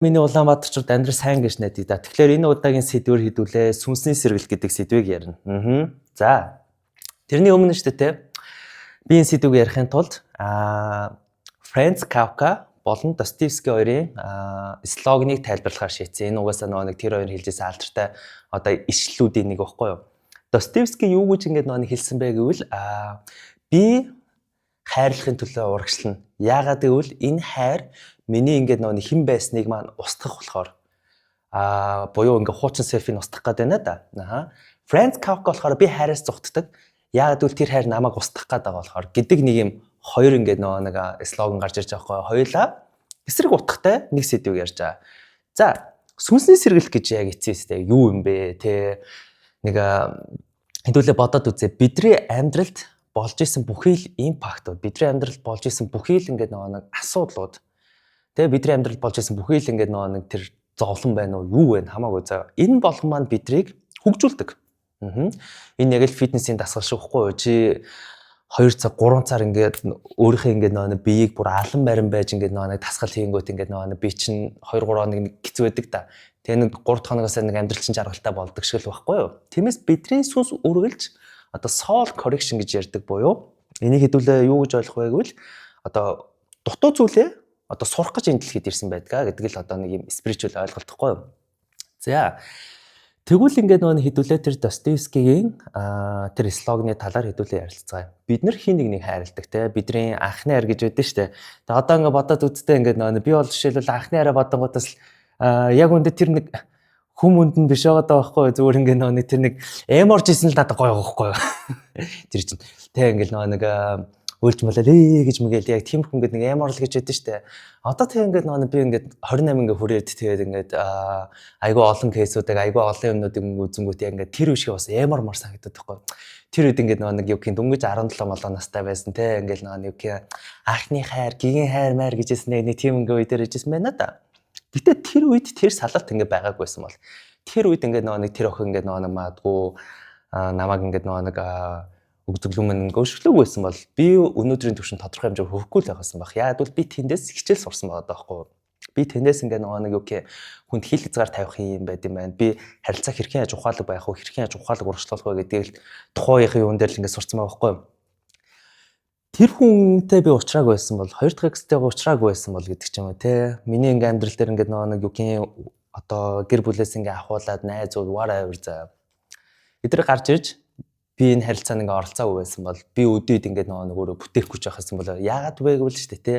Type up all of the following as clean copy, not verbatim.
Миний Улаанбаатарчууд амьдрал сайн гэж найдаа да. Тэгэхээр энэ удаагийн сэдвээр хэдүүлээ сүнсний сэргэлт гэдэг сэдвийг ярина. За. Тэрний өмнө шүү дээ те. Би энэ сэдвийг ярихын тулд Франц Кафка болон Достоевский хоёрын слогныг тайлбарлахаар шийдсэн. Энэ угаасаа нэг тэр хоёр хэлжсэн алдартай одоо ишлэлүүдийн нэг багхгүй юу. Достоевский юу гэж ингэж хэлсэн бэ гэвэл би хайрлахын төлөө урагшлана. Яагаад гэвэл энэ хайр миний ингээд хэн байсныг маань устгах болохоор буюу ингээд хуучин селфийг устгах гээд байна да. Франц Кафка болохоор би хайраас зүгтдэг. Яагаад гэвэл тэр хайр намайг устгах гээд байгаа болохоор гэдэг нэг юм хоёр ингээд нэг слоган гарч ирж байгаа байхгүй. Хоёулаа эсрэг утгатай нэг сэдвийг ярьж байгаа. За, сүнсний сэргэлт гэж яг эцээстэй юу юм бэ? Тэ нэг хэдүүлээ бодоод үзье. Бидний амьдралд болж исэн бүхий л импактууд, бидний амьдралд болж исэн бүхий л ингээд нэг асуудлууд. Тэгээ бидний амьдралд болж исэн бүхий л ингээд нэг тэр зовлон байна уу, юу вэ хамаагүй заа. Энэ болгон маань бидрийг хөгжүүлдэг. Энэ яг л фитнесийн дасгал шүүхгүй юу? Чи 2 цаг 3 цагаар ингээд өөрийнхөө ингээд нэг биеийг бүр алан барин байж ингээд нэг дасгал хийнгүүт ингээд нэг би чинь 2 3 хоног хэцүү байдаг да. Тэгээ нэг 3 хоногоос нэг амьдрал чинь жаргалтай болдог шиг л байхгүй юу? Тиймээс бидний сүнс үргэлж одоо soul correction гэж ярьдаг буюу энийг хэдүүлээ юу гэж ойлгох вэ гэвэл одоо дутуу зүйлээ одоо сурах гэж энэ дэлхийд ирсэн байдгаа гэдэг л одоо нэг юм spiritual ойлголт гэхгүй юу. За тэгвэл ингээд хэдүүлээ тэр Достоевскигийн тэр слогны талаар хэдүүлээ ярилцгаая. Бид нар хин нэг хайрладаг те бидний анхны хайр гэж байдсан шүү дээ. Тэгээ одоо ингээд бодоод үзтээ ингээд би бол жишээлбэл анхны хайраа бодонгуудаас яг үндэ тэр нэг хүмүүнд нь биш байгаа байхгүй зүгээр ингээд нэг тэр нэг эморж исэн л надад гоё байхгүй юу. Тэр чинь тэг ингээд нэг үйлч болоо гэж мэгэл яг тийм хүн ингээд нэг эморл гэж байдсан шүү дээ. Одоо тэг ингээд би ингээд 28 ингээд хүрээд тэгээд ингээд айгүй олон кейсүүдийг айгүй олон юмнуудыг үзэнгүүт яг ингээд тэр үшиг бас эмормор санагдаад байхгүй. Тэр үед ингээд нэг юу гэх дөнгөж 17 молоо настай байсан те ингээд нэг юу анхны хайр, гигийн хайр маяр гэжсэн нэг тийм ингээд үе дээр ижсэн байна да. Гэтэ тэр үед тэр салалт ингээд байгаагүйсэн бол тэр үед ингээд нэг тэр охин ингээд нэг маадгүй намайг ингээд нэг өгдөглөмөн гөшглөөгүйсэн бол би өнөөдрийн түвшин тодорхой хэмжээр хөвөхгүй л байгаасан баг. Яагад бол би тэндээс хичээл сурсан байгаа даахгүй. Би тэндээс ингээд нэг юу гэх хүнд хил хязгаар тавих юм байд юм байна. Би харилцаа хэрхэн яаж ухаалаг байх вэ? Хэрхэн яаж ухаалаг урагшлуулах вэ гэдгийг л тухайхын юун дээр л ингээд сурсан байгаа байхгүй. Тэр хүнтэй би уулзраагүй байсан бол хоёр дахь экстэйгээ уулзраагүй байсан бол гэдэг ч юм уу те. Миний ингээд амьдрал дээр ингээд нэг юу гэх одоо гэр бүлээс ингээд ахуулаад найзууд whatever за. Эдгээр гарч ирж би энэ харилцаанд ингээ оролцоогүй байсан бол би өдөөд ингээ нэг өөрөө бүтээхгүй ч байхсан бол яагаад вэ гэвэл шүү дээ те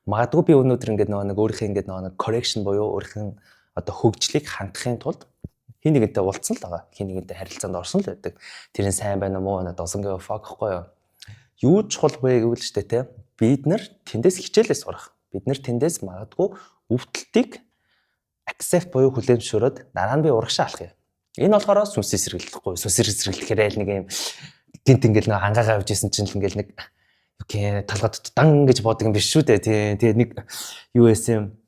магадгүй би өнөөдөр ингээ нэг өөрийнхөө ингээ нэг correction буюу өөрийнхөө одоо хөгжлийг хангахын тулд хин нэгэнтэй уулзсан л байгаа. Хин нэгэнтэй харилцаанд орсон л байдаг. Тэр нь сайн байна уу надад осонгийн fuck гэхгүй юу чухал вэ гэвэл шүү дээ те бид нар тэндээс хичээлээ сурах. Бид нар тэндээс магадгүй өвдөлтийг accept буюу хүлээмжшөөрөөд дараа нь би урагшаа алах юм. Энэ болохоор сүнсний сэргэлтэхгүй. Сүнсний сэргэлтэхээр айл нэг юм гинт ингээл нэг ангаагаа авч исэн чинь л ингээл нэг окей талгаад дан гэж бодог юм биш шүү дээ. Тэгээ нэг юу байсан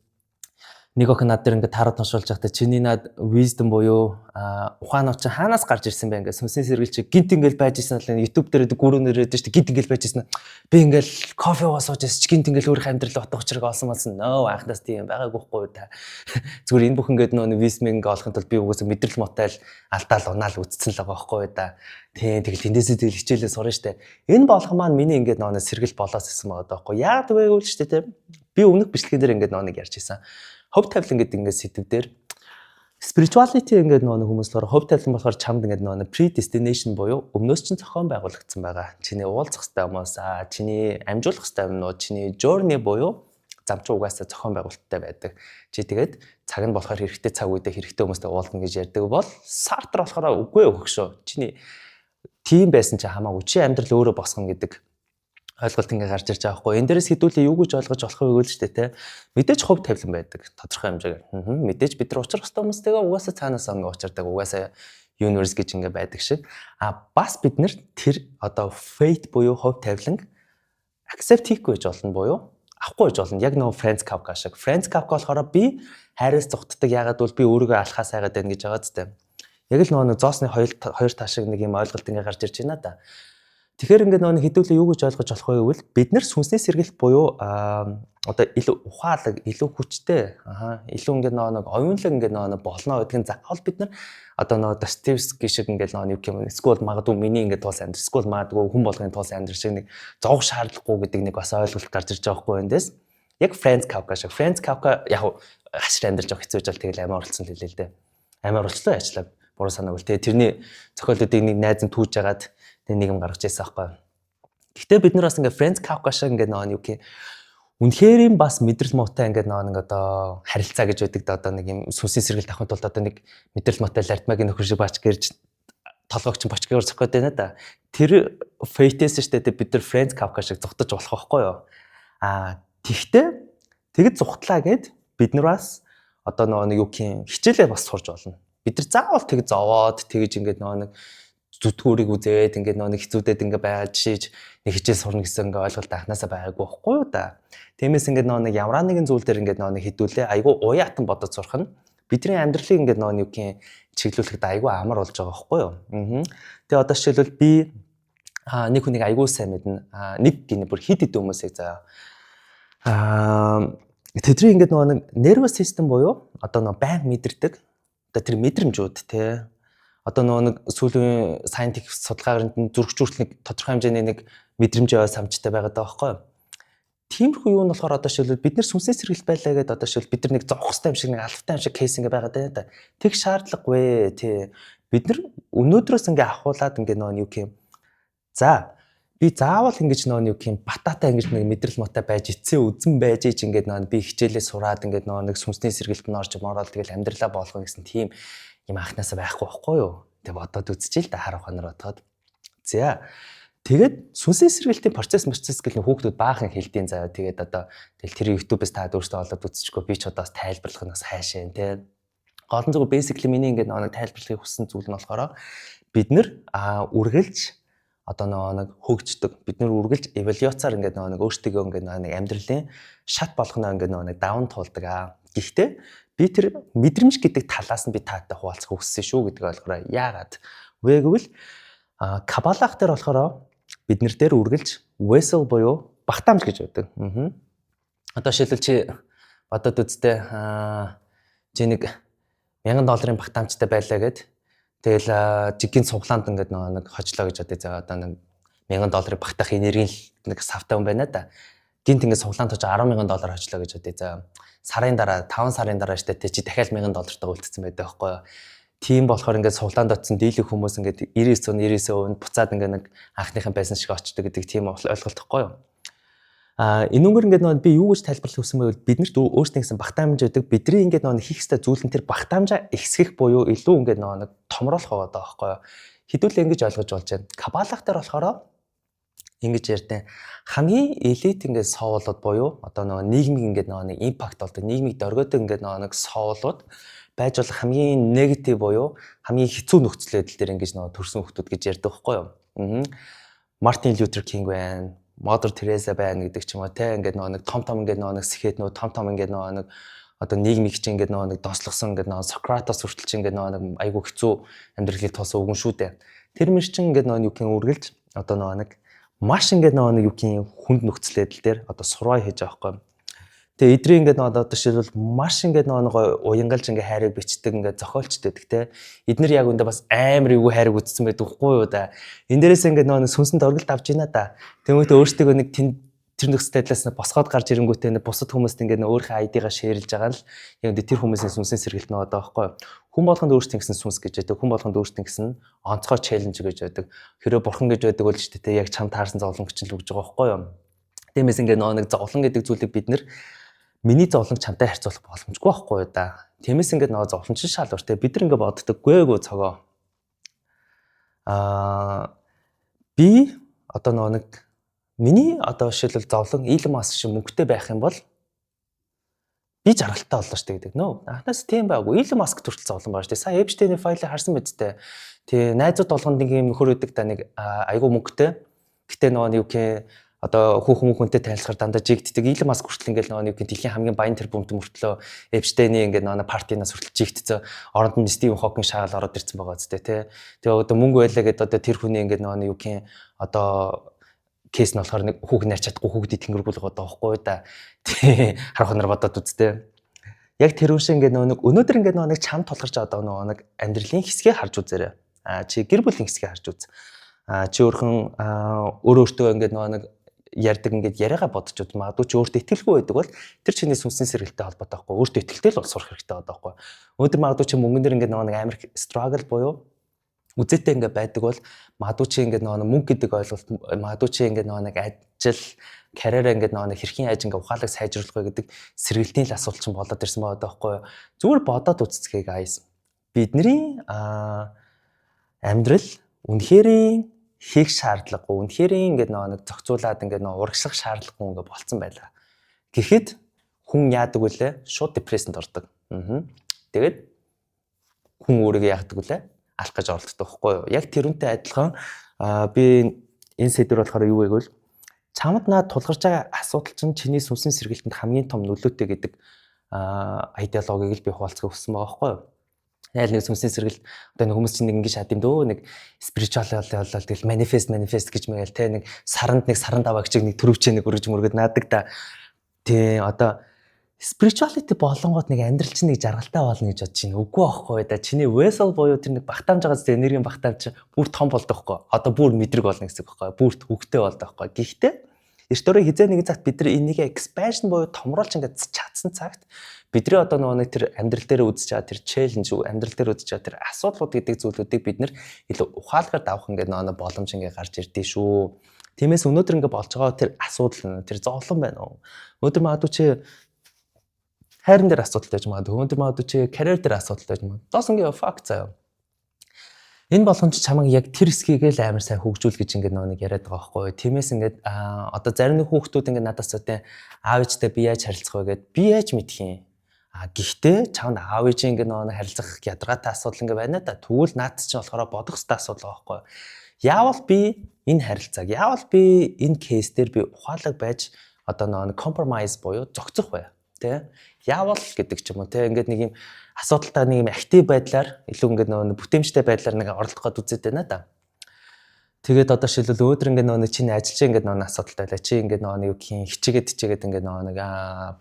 нэг охин над дээр ингээд тараад тоншуулж байхдаа чиний над wisdom буюу ухаанууд чинь хаанаас гарч ирсэн бэ ингээд сүнсний сэргэлт чи гинт ингээл байж исэн л YouTube дээр гүрүүнээр ядаж чи гинт ингээл байж исэн би ингээл кофе ууж сууж чи гинт ингээл өөрийнхөө амьдрал утга учирыг олсон болсон нөө анхнаас тийм байгаагүй хгүй та зүгээр энэ бүх ингээд нөө wisdom ингээ олохын тулд би угаасаа мэдрэл мотайл алдаал унаал үтцсэн л байгаа байхгүй да тийм тэгэл тэндээсээ тэгэл хичээлээ сурна штэ энэ болгон маань миний ингээд нөө сэргэлт болоос исэн байгаа даахгүй яад вэ гэвэл штэ тийм би өмнөх бичлэгэн дээр ингээд нөө ярьж исэн хов тавилан гэдэг ингээд сэдв дээр spirituality ингээд нэг хүмүүс болохоор хов тавилан болохоор чамд ингээд нэг predestination буюу өмнөөс чинь зохион байгуулагдсан байгаа. Чиний уулзах хэвээр юмос чиний амжуулах хэвээр юмнууд чиний journey буюу замч угаасаа зохион байгуулалттай байдаг. Чи тэгээд цаг нь болохоор хэрэгтэй цаг үедээ хэрэгтэй хүмүүстэй уулзна гэж ярьдаг бол Сартр болохоор үгүй өгөхшөө. Чиний тийм байсан чи хамаагүй чи амьдрал өөрөө босгоно гэдэг ойлголт ингээ гарч ирж байгаа байхгүй. Энэ дээрээс хэдүүлээ юу гэж ойлгож болох вэ гэвэл шүү дээ те. Мэдээж хов тавилан байдаг тодорхой хэмжээгээр. Мэдээж бид нар уулзах хэвээр хүмүүстэйгээ угаасаа цаанаас ингээ уулзардаг. Угаасаа universe гэж ингээ байдаг шиг. Бас бид нар тэр одоо fate буюу хов тавилан accept хийхгүй гэж болно буюу авахгүй гэж болно. Яг нөгөө Франц Кафка шиг. Франц Кафка болохоор би хайраас зүгтдэг ягаад бол би өөрийгөө алхахаас хайгаад байна гэж байгаа зү. Яг л нөгөө зоосны хоёр тал шиг нэг юм ойлголт ингээ гарч ирж байна да. Тэгэхээр ингээд нөгөө хэдүүлээ юу гэж ойлгож болох вэ гэвэл бид нар сүнсний сэргэлт буюу одоо илүү ухаалаг, илүү хүчтэй, илүү ингээд нөгөө оюунлаг ингээд нөгөө болно гэдэг нь заавал бид нар одоо нөгөө Достоевский шиг ингээд нөгөө юм эсвэл магадгүй миний ингээд туус амьдрал, эсвэл магадгүй хүн болгоны туус амьдрал шиг нэг зовх шаардлагагүй гэдэг нэг бас ойлголт гарч ирж байгаа байхгүй эндээс. Яг Франц Кафка шиг. Франц Кафка яг хашир амьдарч явах хэцүү жил тэгэл амар оролцсон л хэлээ л дээ. Амар оролцлоо яачлаа. Буруу санаагүй. Тэгээ тэрний зохиолуудыг нэг найз нь түүж ягаад тэг нийгэм гаргаж ирсэн аахгүй. Гэхдээ бид нар бас ингээ Франц Кафка шиг ингээ нөгөө юу гэх үнэхээр юм бас мэдрэл муутай ингээ нэг одоо харилцаа гэж байдаг да одоо нэг юм сүнсийн сэргэлт авахын тулд одоо нэг мэдрэл муутай лартмагийн нөхөр шиг бач гэрж толгойч бочгоор зөх гээд байна да. Тэр фейтес штэ бид нар Франц Кафка шиг зүхтаж болох байхгүй юу? Тэгтээ тэгэд зүхтлаа гэд бид нар бас одоо нөгөө юу гэх хичээлээ бас сурж болно. Бид нар заавал тэг зовоод тэгж ингээ нөгөө нэг зүтгүүрийг үзээд ингээ нөгөө нэг хэцүүдэд ингээ байгаад жишээж нэг хичээл сурна гэсэн ингээ ойлголт анханасаа байгаагүй байхгүй юу да. Тиймээс ингээ нөгөө нэг ямар нэгэн зүйл дээр ингээ нөгөө нэг хідүүлээ айгүй уяатан бодож сурах нь бидний амьдралыг ингээ нөгөө юу гэх чиглүүлэхэд айгүй амар болж байгаа байхгүй юу. Тэгээ одоо жишээлбэл би нэг хүнийг айгүй сайн мэднэ. Нэг гинэ бүр хид хид хүмүүсийг заа тэдний ингээд нөгөө нэг nervous system буюу одоо нөгөө байн мэдэрдэг одоо тэр мэдрэмжүүд те одоо нөгөө нэг сүүлийн scientific судалгаагаар зүрхжүүлэх нэг тодорхой хэмжээний нэг мэдрэмжээ самжтай байгаад байгаа байхгүй юу. Тиймэрхүү юу нь болохоор одоо шилбэл бид нар сүнсний сэргэлт байлаа гэдэг одоо шилбэл бид нар нэг зовхстай юм шиг нэг алфтай юм шиг кейс ингээ байгаад байна да. Тэг шаардлагагүй тий. Бид нар өнөөдрөөс ингээ ахуулаад ингээ нөгөө юу юм. За би заавал ингэж нөгөө юу юм бататай ингэж нэг мэдрэл мотой байж эцсээ үзэн байж ич ингээд нөгөө би хичээлээ сураад ингээд нөгөө нэг сүнсний сэргэлт нь орж морол тэгэл амьдралаа болгох гэсэн тийм юм анханасаа байхгүй байхгүй юу. Тэг бодоод үзчихээ л да харах хонор бодоход. За тэгээд сүнсний сэргэлтийн процесс гэх хүүхдүүд баахан хэлдэйн заяа тэгээд одоо тэгэл тэр YouTube-с та өөртөө олоод үзчихгүй би ч одоо бас тайлбарлах нь бас хайшаа тий. Гол нь зөвхөн basically миний ингээд нөгөө тайлбарлахыг хүссэн зүйл нь болохоор бид нэр үргэлж одоо нэг хөгждөг. Бид нэр үргэлж эволюцаар ингээд нэг өөртөө ингээд нэг амьдралын шат болгоно ингээд нэг даун туулдаг. Гэхдээ би тэр мэдрэмж гэдэг талаас нь би таатай хуваалцах хүссэн шүү гэдэг ойлгороо. Яагаад вэ гэвэл кабалах дээр болохоор бид нэр дээр үргэлж vessel буюу багтаамж гэж байдаг. Одоо шилбэл чи бодоод үзтээ чи нэг $1000 багтаамжтай байлаа гэд тэгэл жигийн цуглаанд ингээд нэг хожлоо гэж одоо нэг $1000 багтаах энерги нэг савтай хүн байна да. Гинт ингээд цуглаанд хож $10,000 хожлоо гэж за сарын дараа 5 сарын дараа штэ чи дахиад $1,000 үлдсэн байдаг байхгүй юу. Тийм болохоор ингээд цуглаанд очсон дийлэх хүмүүс ингээд 99% буцаад ингээд нэг анхныхан байсан шиг очдөг гэдэг тийм ойлголт байхгүй юу. Энүүгээр ингээд би юу гэж тайлбарлах хүсэн бэ гэвэл биднэрт өөрсдөө гэсэн багтаамж байдаг. Бидний ингээд хийх ёстой зүйл нь тэр багтаамжаа ихсгэх буюу илүү ингээд нэг томруулах байгаа байхгүй юу. Хэдүүлээ ингэж ойлгож болж байна. Кабалах дээр болохоор ингэж ярьдیں۔ Хамгийн элит ингээд соолууд буюу одоо нийгмийн ингээд нэг импакт болдог, нийгмийг дөргөөдөг ингээд нэг соолууд байж болох хамгийн негатив буюу хамгийн хэцүү нөхцөл байдал дээр ингэж төрсэн хүмүүс гэж ярьдаг байхгүй юу. Мартин Лютер Кинг байна. Модер Тереза байна гэдэг ч юм уу те ингээд нэг том ингээд нэг сэхэтнүүд том ингээд нэг одоо нийгмийг чинь ингээд нэг дослогсон ингээд Сократос хүртэл чинь ингээд нэг айгүй хэцүү амьдралыг тоосон үгэн шүү дээ. Тэр мөр чинь ингээд юу гэх үргэлж одоо нэг маш ингээд юу гэх хүнд нөхцөл байдал дээр одоо сурвай хийж байгаа байхгүй. Тэгээ эдрийн ингээд одоо жишээлбэл маш ингээд уянгалж ингээд хайрыг бичдэг ингээд зохиолчтой гэдэг те. Эднэр яг үндэ бас амар эвгүй хайрыг үзсэн байдаг хгүй юу да. Энд дээрээс ингээд сүнсэнд оргилд авч ийна да. Тэгмээдээ өөртөө нэг тэр нөхцөл байдлаас босгоод гарч ирэнгүүтээ бусад хүмүүст ингээд өөрийнхөө ID-га шеэрлж байгаа л яг тэр хүмүүсийн сүнсийн сэргэлт нөө одоо байхгүй. Хүн болгонд өөртөө гэсэн сүнс гэж байдаг. Хүн болгонд өөртөө гэсэн онцгой челленж гэж байдаг. Хэрэв бурхан гэж байдаг бол ч те яг чам таарсан зовлонгч л үгж байгаа байхгүй юу. Тиймээс ингээд нэг зовлон гэдэг зүйлийг бид нэр миний зовлонг чамтай харьцуулах боломжгүй байхгүй юу да. Тиймээс ингээд зовлонч шалвартай бид нар ингээд боддог гээгүй цогоо. Би одоо нэг миний одоо жишээлбэл зовлон Илон Маск шиг мөнгөтэй байх юм бол би жаргалтай боллоо штэ гэдэг нөө. Анхнаас тийм байгаагүй. Илон Маск төртөл зовлон байгаа штэ. Сая Эпштейний файлыг харсан биз дээ. Тэгээ найзууд болгонд нэг юм нөхөр өгдөг та нэг айгуу мөнгөтэй. Гэтэ юу гэх одоо хүүхэнтэй танилцахаар дандаа жигддэг. Илон Маск хүртэл ингээл нэг дэлхийн хамгийн баян тэрбумт мөртлөө Эпштейний ингээд нэг партинаас хүртэл жигдсэн. Оронд нь Стивен Хокинг шагаал ороод ирсэн байгаа зү тэ. Тэгээ одоо мөнгө байлаа гэдээ одоо тэр хүний ингээд нэг юу гэх одоо кейс нь болохоор нэг хүүхд нарч чадахгүй хүүхдийг тэнгэргүүлэх одоо байхгүй да. Тий харах нар бодоод үзтээ. Яг тэр үн шиг ингээд нэг өнөөдөр ингээд нэг чам тулгарч одоо нэг амьдралын хэсгийг харж үзээрэй. Чи гэр бүлийн хэсгийг харж үз. Чи өөрхөн өөртөө ингээд нэг ярьдаг ингээд яриагаа бодож ud магадгүй чи өөртөө итгэлгүй байдаг бол тэр чиний сүнсний сэргэлттэй холбоотой байхгүй өөртөө итгэлтэй л бол сурах хэрэгтэй байдаг байхгүй өнөөдөр магадгүй чи мөнгөн дээр ингээд нэг амар struggle буюу үзээтэй ингээд байдаг бол магадгүй чи ингээд нэг мөнгө гэдэг ойлголт магадгүй чи ингээд нэг ажил карьераа ингээд нэг хэрхэн яаж ингээд ухаалаг сайжруулах вэ гэдэг сэргэлтийн л асуулт чинь болоод ирсэн байгаа байхгүй зүгээр бодоод үзцгээе guys бидний амьдрал үнэхэрийн хийх шаардлагагүй үнэхээр ингээд нэг зохицуулаад ингээд урагшлах шаардлагагүй ингээд болцсон байлаа. Гэхдээ хүн яадаг вүлээ? Шууд депрессэнд ордог. Тэгээд хүн өөрийгөө яадаг вүлээ? Алах гэж оролддог байхгүй юу? Яг тэрүүнтэй адилхан би энэ сэдвэр болохоор юу вэ гэвэл чамд наад тулгарч байгаа асуудал чинь чиний сүнсний сэргэлтэнд хамгийн том нөлөөтэй гэдэг идеологиг л би хуваалцахыг хүссэн байгаа байхгүй юу? Ял нэг сүнсний сэргэлт одоо нэг хүмүүс чинь нэг ингэ шат юм дөө нэг spiritual болол тэгэл manifest гэж мэгээл те нэг саранд аваа гिचиг нэг төрөвчөө нэг өргөж мөргөд наадаг да. Тий одоо spirituality болонгууд нэг амьдрал чинь нэг жаргалтай болно гэж бодож байна. Үгүй байхгүй да. Чиний vessel буюу тэр нэг багтаамж байгаа зү энергийн багтаамж бүр том болдог байхгүй. Одоо бүр мэдрэг болно гэсэн үг байхгүй. Бүр хөвгтэй болдог байхгүй. Гэхдээ эртөө хизээ нэгэн цагт бид нар энийг expansion буюу томруулж ингээд чадсан цагт бидний одоо нэг тэр амьдрал дээр үзэж байгаа тэр челленж амьдрал дээр үзэж байгаа тэр асуудлууд гэдэг зүйлүүдийг бид нэр илүү ухаалгаар давах ингээд нэг боломж ингээд гарч ирдээ шүү. Тиймээс өнөөдөр ингээд болж байгаа тэр асуудал тэр зовлон байна уу? Өнөөдөр магадгүй чи хайрын дээр асуудалтай байж магадгүй. Өнөөдөр магадгүй чи карьер дээр асуудалтай байж магадгүй. Doesn't give a fuck заяа. Энэ болгоомж чамайг яг тэр хэсгийг л амар сайн хөгжүүл гэж ингээд нэг яриад байгаа байхгүй. Тиймээс ингээд одоо зарим нэг хүүхдүүд ингээд надаас өтэ аав ээжтэй би яаж харилцах вэ гэд би яаж мэдх юм. Гэхдээ чамд аав ээжийн ингээд нэг харилцах ядаргаатай асуудал ингээд байна да. Тэгвэл наад чинь болохоор бодох хэвээр асуудал байгаа байхгүй. Яавал би энэ харилцааг яавал би энэ кейс дээр би ухаалаг байж одоо нэг compromise буюу зохицох бай. Тэ? Яавал гэдэг ч юм уу те ингээд нэг юм асуудалтай нэг юм актив байдлаар илүү ингээд нэг бүтээмжтэй байдлаар нэг оролдох гээд үзээд байна да. Тэгээд одоо шилбэл өөдөр ингээд нэг чиний ажилч ингээд нэг асуудалтай байлаа. Чи ингээд нэг юу гэх юм хичээгээд ингээд нэг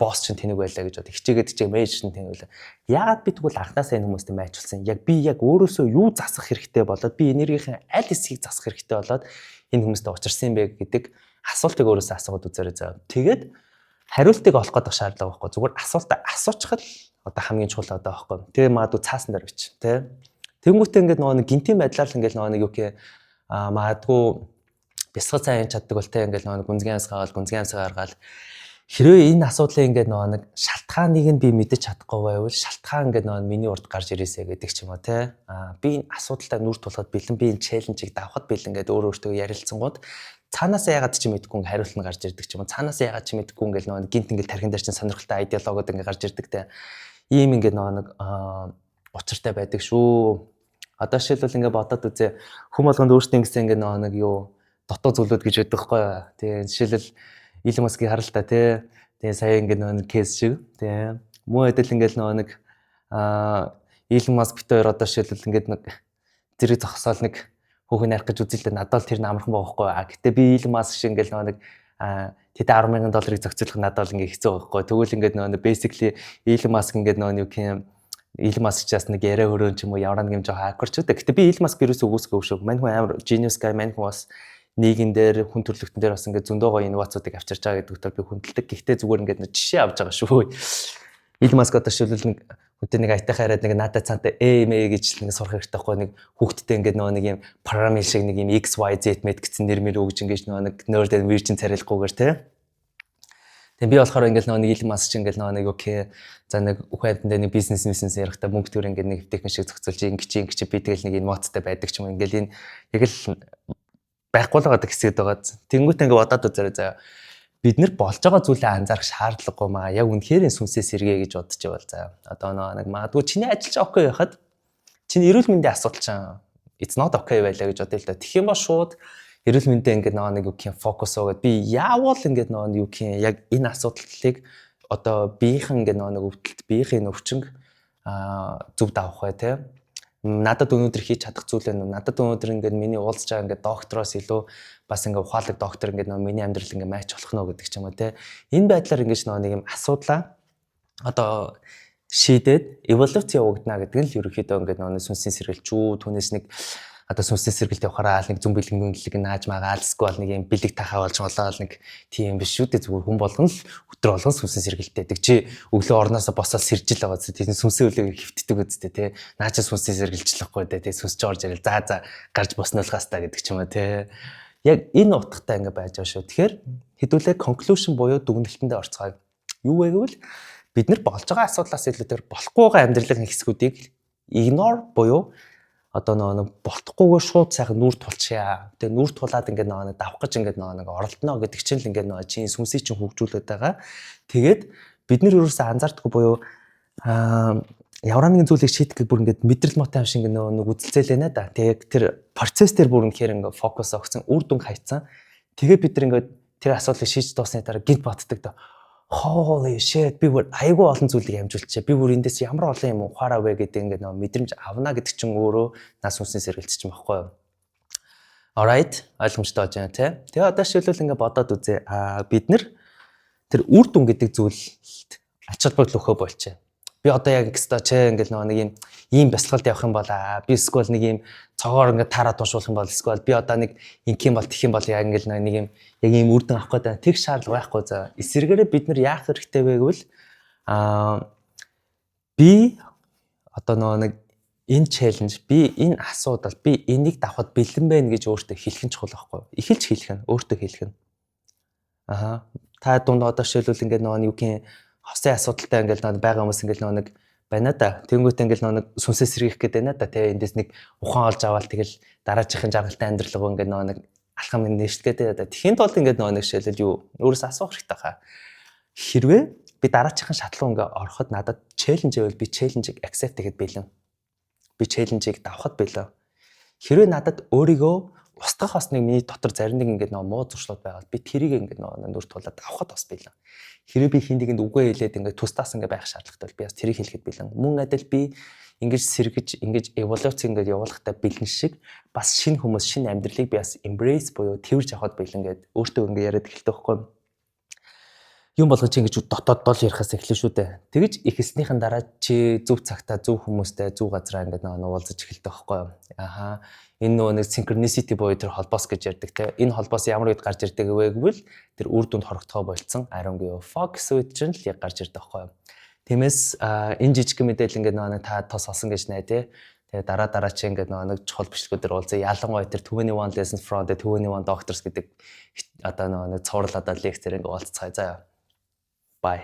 босс чинь тэнэг байлаа гэж бод. Хичээгээд менежер чинь тэнэг байлаа. Яагаад би тэгвэл анхнаасаа энэ хүмүүстэй майжуулсан? Яг би яг өөрөөсөө юу засах хэрэгтэй болоод би энергийн аль хэсгийг засах хэрэгтэй болоод энэ хүмүүстэй учирсан бэ гэдэг асуултыг өөрөөсөө асууад үзээрэй заа. Тэгээд хариултыг олох гэдэг шаардлага байхгүй. Зүгээр асуултаа асуучихад одоо хамгийн чухал одоо байхгүй. Тэгээ магадгүй цаасан дээр бич тий. Тэнгүүтээ ингээд нэг гинтийн байдлаар л ингээд нэг юу гэх магадгүй бясалгал сайн чаддаг бол тий ингээд нэг гүнзгий амсгаа гаргаал хэрвээ энэ асуудлын ингээд нэг шалтгааныг нь би мэдэж чадахгүй байвал шалтгаан ингээд миний урд гарч ирээсэ гэдэг ч юм уу тий. Би энэ асуудалтай нүр тулахад бэлэн би энэ челленжийг давахад бэлэн ингээд өөртөө ярилцсангууд цаанаас яагаад ч мэдгүй хариулт нь гарч ирдэг ч юм уу цаанаас яагаад ч мэдгүй ингээл гинт ингээл тархин дээр чинь сонирхолтой идеологиуд ингээ гарч ирдэг те ийм ингээ нэг учиртай байдаг шүү. Одоо жишээлбэл ингээ бодоод үзье хүм болгонд өөртөө ингээ нэг юу дотоо зүйлүүд гэж байдаг хгүй. Тэгээ жишээлбэл Илон Маскийг харал та те. Тэгээ сая ингээ нэг кейс шиг те. Муу адил ингээ нэг Илон Маск бит хоёр одоо жишээлбэл ингээ нэг зэрэг зогсоол нэг хүүхэн нарих гэж үзэлдэ надад тэр амархан байгаа байхгүй. Гэтэ би Илон Маск шиг ингээл нэг тэдэ $10,000 зохицуулах надад л ингээ хэцүү байгаа байхгүй. Тэгвэл ингээд нэг basically Илон Маск ингээд нэг юу юм Илон Маск ч бас нэг яриа хөрөөн ч юм уу ямар нэг юм жоохон хакерч үү. Гэтэ би Илон Маск ерөөсөө үгүйсгүй шүү. Мань хүн амар genius guy мань хүн бас нийгэн дээр хүн төрөлхтөн дээр бас ингээд зөндөө гоё инновацуудыг авчирч байгаа гэдэгтээ би хүндэлдэг. Гэхдээ зүгээр ингээд нэг жишээ авч байгаа шүү. Илон Маск одоо шилбэл нэг хүнтэй нэг айтаа хараад нэг надад цаантай AMA гэж нэг сурах хэрэгтэй байхгүй нэг хүүхдтэй ингээд нэг юм програм шиг нэг юм XYZ мэд гэсэн нэрмэр өгж ингээд нэг nerd and virgin царилахгүйгээр те. Тэгээ би болохоор ингээд нэг Илон Маск чинь ингээд нэг окей за нэг ухаалтанд нэг бизнес ярихдаа мөнгө төр ингээд нэг техник шиг зохицуулж ингэж би тэгэл нэг эмоцтой байдаг ч юм ингээд энэ яг л байхгүй л байгаа хэсэгд байгаа. Тэнгүүтээ ингээд бодоод үзээрэй заа. Бид нэр болж байгаа зүйлээ анзаарах шаардлагагүй маа. Яг үнэхээр сүнсээ сэргээ гэж бодож байвал заа. Одоо нэг магадгүй чиний ажил ч окей байхад чиний эрүүл мэндийн асуудал чинь it's not okay байлаа гэж бодъё л да. Тэгэх юм бол шууд эрүүл мэндэ ингээд нэг юу гэх юм фокус өгөөд би яавал ингээд юу гэх юм яг энэ асуудлыг одоо биеийнхэн ингээд нэг өвдөлт биеийн өвчнг зөв давах бай те. Надад өнөөдөр хийж чадах зүйл нь надад өнөөдөр ингээд миний уулзж байгаа ингээд доктороос илүү бас ингээд ухаалаг доктор ингээд миний амьдрал ингээд матч болох нь гэдэг ч юм уу те. Энэ байдлаар ингээд нэг юм асуудлаа одоо шийдээд эволюц явагдана гэдэг нь л ерөөхдөө ингээд сүнсийн сэргэлчүү түүнээс нэг одоо сүнсний сэргэлт явахаараа нэг зүн бэлэг мөнгөлөг нааж магаал эсвэл нэг юм бэлэг тахаа болж болоод нэг тийм биш шүү дээ зүгээр хүн болгон л өдөр болгон сүнсний сэргэлттэй. Чи өглөө орноосоо босоод сэржил байгаа зү тийм сүнсний үлээг хөвтдөг үсттэй те. Наача сүнсний сэргэлжлэхгүй дээ те сүнс ч орж ирэл за гарч боснуулахаас та гэдэг ч юм уу те. Яг энэ утгатай ингээ байж байгаа шүү. Тэгэхээр хэдүүлээ conclusion буюу дүгнэлтэндээ орцгоё. Юу вэ гэвэл бид нар болж байгаа асуудлаас илүүтэйгээр болохгүй байгаа амьдралын хэсгүүдийг ignore буюу одоо нэг болтохгүйгээр шууд сайхан нүур тулчаа. Тэгээ нүур тулаад ингээд нэг давах гэж ингээд нэг оролдоно гэдэг чинь л ингээд чинь сүнсийг чинь хөгжүүлээд байгаа. Тэгээд бид нар ерөөсөө анзаардаггүй буюу ямар нэгэн зүйлийг шийдэх бүр ингээд мэдрэл мотай юм шиг нэг үзэлцээлээ нэ да. Тэгээд тэр процесс дээр бүр үнэхээр ингээд фокус өгсөн, үр дүн хайцсан. Тэгээд бид нар ингээд тэр асуудлыг шийдэж дуусны дараа гинт боддог да. Holy shit би бүр айгүй олон зүйлийг амжуулчихаа. Би бүр эндээс ямар олон юм ухаараа вэ гэдэг ингээд мэдрэмж авна гэдэг чинь өөрөө нас сүнсний сэргэлт чинь баггүй юу. Alright, ойлгомжтой болж байна те. Тэгээ одоо шилбэл ингээд бодоод үзье. Бид нар тэр үр дүн гэдэг зүйлд ач холбогдол өгөхөө болчихё. Би одоо яг экстра ч ингээд нэг ийм бясалгалд явах юм бол би эсвэл нэг ийм цогоор ингээд таараад уншуулах юм бол эсвэл би одоо нэг инх юм бол тэх юм бол яг ингээд нэг ийм яг ийм үр дүн авах гэдэг тэг шаардлага байхгүй за. Эсвэргээрээ бид нар яах хэрэгтэй вэ гэвэл би одоо нэг энэ челленж би энэ асуудал би энийг давхад бэлэн байна гэж өөртөө хэлэх нь чухал байхгүй. Эхэлж хэлэх нь өөртөө хэлэх нь. Та дунд одоо шилбэл ингээд юу гэх хосын асуудалтай ингээл байгаа хүмүүс ингээл нэг байна да. Тэнгүүтээ ингээл нэг сүнсээс сэргийх гэдэг байна да. Тэгээ эндээс нэг ухаан олж аваад тэгэл дараачихын жаргалтай амьдрал руу ингээл нэг алхам нээшгээд да. Тэхийн тулд ингээд нэг шилбэл юу өөрөөс асуух хэрэгтэй хаа. Хэрвээ би дараачихын шатлуу ингээ ороход надад челленж байвал би челленжийг accept хийхэд бэлэн. Би челленжийг давхад бэлэн. Хэрвээ надад өөрийгөө устгах бас нэг миний дотор зарим нэг ингээд муу зуршлууд байгаад би тэрийг ингээд нүр тулаад авахд бас бэлэн. Хэрвээ би хинтэйгэнд үгүй хэлээд ингээд тустаас ингээд байх шаардлагатай би бас тэрийг хэлэхэд бэлэн. Мөн адил би ингэж сэргэж ингэж эволюц ингээд явуулахтай бэлэн шиг бас шинэ хүмүүс шинэ амьдралыг би бас embrace буюу тэрж авахд бэлэн гэд өөртөө ингээд яриад эхэлдэг байхгүй. Юм болгож ингэж дотоод дол ярихаас эхлэн шүү дээ. Тэгэж ихснийхэн дараа чи зөв цагтаа зөв хүмүүстэй зөв газараа ингээд уулзаж эхэлдэг байхгүй. Энэ нэг synchronicity буюу тэр холбоос гэж ярьдаг те. Энэ холбоос ямар үед гарч ирдэг вэ гэвэл тэр үр дүнд хорогдохоо болцсон I don't give a fuck switch нь л яг гарч ирдэг байхгүй. Тиймээс энэ жижиг мэдээлэл ингээд нэг та тос олсон гэж найд те. Тэгээ дараа чи ингээд нэг чухал бичлэгүүдээр уулзъя. Ялангуяа тэр 21 lessons from the 21 doctors гэдэг одоо нэг цуврал одоо лекцээр ингээд уулзцгаая заа. Bye.